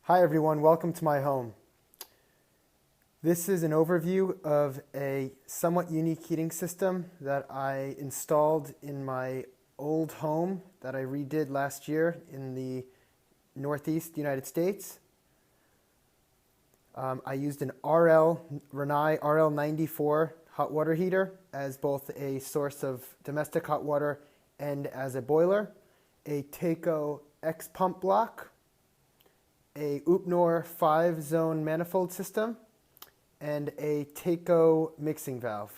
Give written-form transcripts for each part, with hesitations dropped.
Hi everyone, welcome to my home. This is an overview of a somewhat unique heating system that I installed in my old home that I redid last year in the Northeast United States. I used an Rinnai RL94 hot water heater as both a source of domestic hot water and as a boiler, a Taco X pump block, a Uponor 5-zone manifold system, and a Taco mixing valve.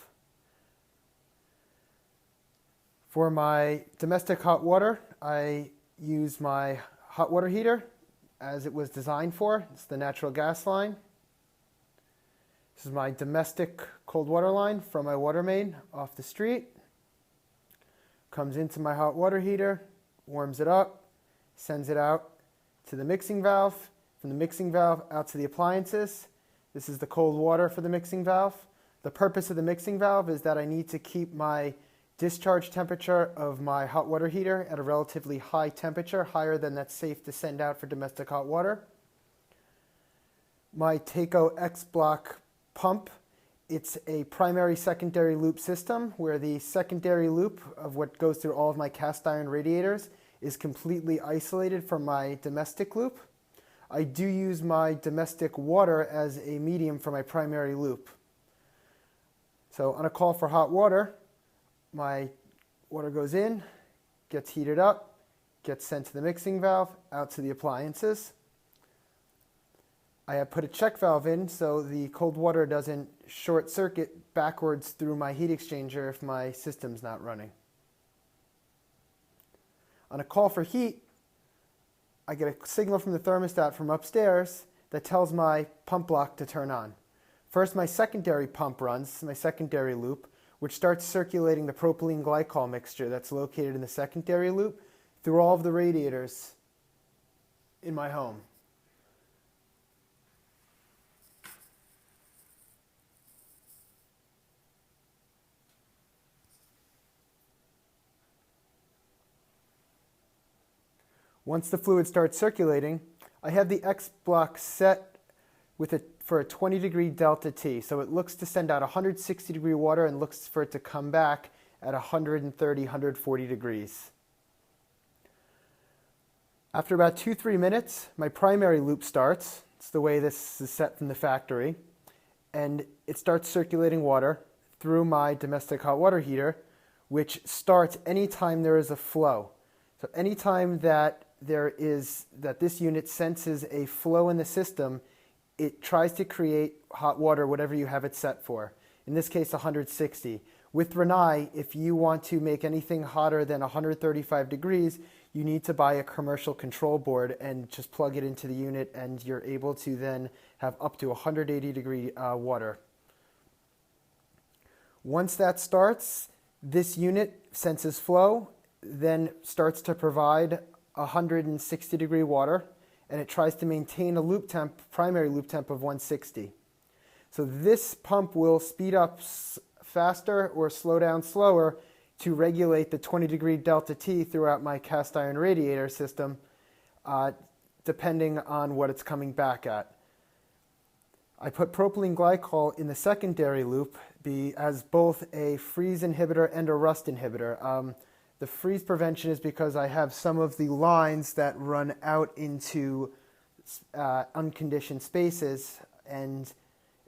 For my domestic hot water, I use my hot water heater as it was designed for. It's the natural gas line. This is my domestic cold water line from my water main off the street. Comes into my hot water heater, warms it up, sends it out to the mixing valve, from the mixing valve out to the appliances. This is the cold water for the mixing valve. The purpose of the mixing valve is that I need to keep my discharge temperature of my hot water heater at a relatively high temperature, higher than that's safe to send out for domestic hot water. My Taco X block pump, it's a primary secondary loop system where the secondary loop of what goes through all of my cast iron radiators is completely isolated from my domestic loop. I do use my domestic water as a medium for my primary loop. So on a call for hot water, my water goes in, gets heated up, gets sent to the mixing valve, out to the appliances. I have put a check valve in so the cold water doesn't short circuit backwards through my heat exchanger if my system's not running. On a call for heat, I get a signal from the thermostat from upstairs that tells my pump block to turn on. First, my secondary pump runs, my secondary loop, which starts circulating the propylene glycol mixture that's located in the secondary loop through all of the radiators in my home. Once the fluid starts circulating, I have the X block set for a 20-degree delta T. So it looks to send out 160-degree water and looks for it to come back at 130, 140 degrees. After about 2-3 minutes, my primary loop starts. It's the way this is set from the factory. And it starts circulating water through my domestic hot water heater, which starts anytime there is a flow. So anytime that this unit senses a flow in the system, it tries to create hot water, whatever you have it set for. In this case, 160. With Rinnai, if you want to make anything hotter than 135 degrees, you need to buy a commercial control board and just plug it into the unit, and you're able to then have up to 180 degree water. Once that starts, this unit senses flow, then starts to provide 160 degree water, and it tries to maintain a loop temp, primary loop temp of 160. So this pump will speed up faster or slow down slower to regulate the 20-degree delta T throughout my cast iron radiator system, depending on what it's coming back at. I put propylene glycol in the secondary loop as both a freeze inhibitor and a rust inhibitor. The freeze prevention is because I have some of the lines that run out into unconditioned spaces, and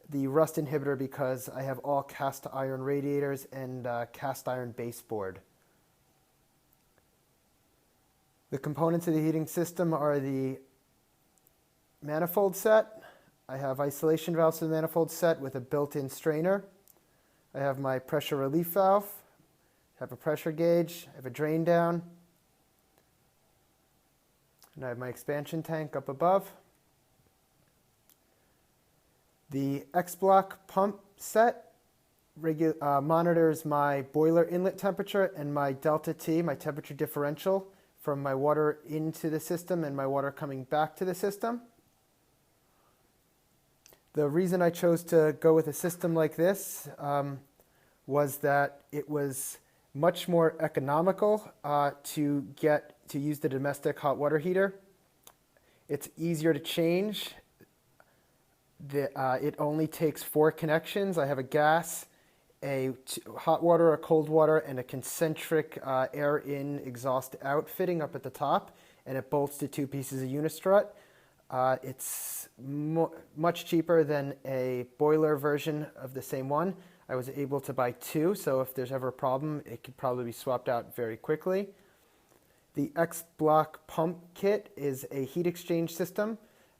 the rust inhibitor because I have all cast iron radiators and cast iron baseboard. The components of the heating system are the manifold set. I have isolation valves for the manifold set with a built-in strainer. I have my pressure relief valve. I have a pressure gauge, I have a drain down, and I have my expansion tank up above. The X block pump set monitors my boiler inlet temperature and my delta T, my temperature differential from my water into the system and my water coming back to the system. The reason I chose to go with a system like this was that it was much more economical to use the domestic hot water heater. It's easier to change. It only takes 4 connections. I have a gas, hot water, a cold water, and a concentric air in, exhaust out fitting up at the top, and it bolts to 2 pieces of unistrut. It's much cheaper than a boiler version of the same one. I was able to buy 2, so if there's ever a problem, it could probably be swapped out very quickly. The X-Block pump kit is a heat exchange system.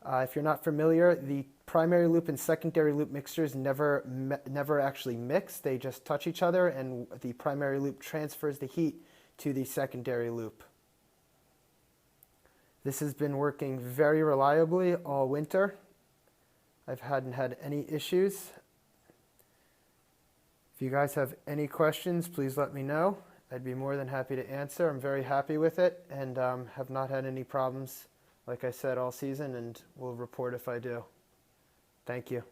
If you're not familiar, the primary loop and secondary loop mixtures never actually mix. They just touch each other, and the primary loop transfers the heat to the secondary loop. This has been working very reliably all winter. I hadn't had any issues. If you guys have any questions, please let me know. I'd be more than happy to answer. I'm very happy with it and have not had any problems, like I said, all season, and will report if I do. Thank you.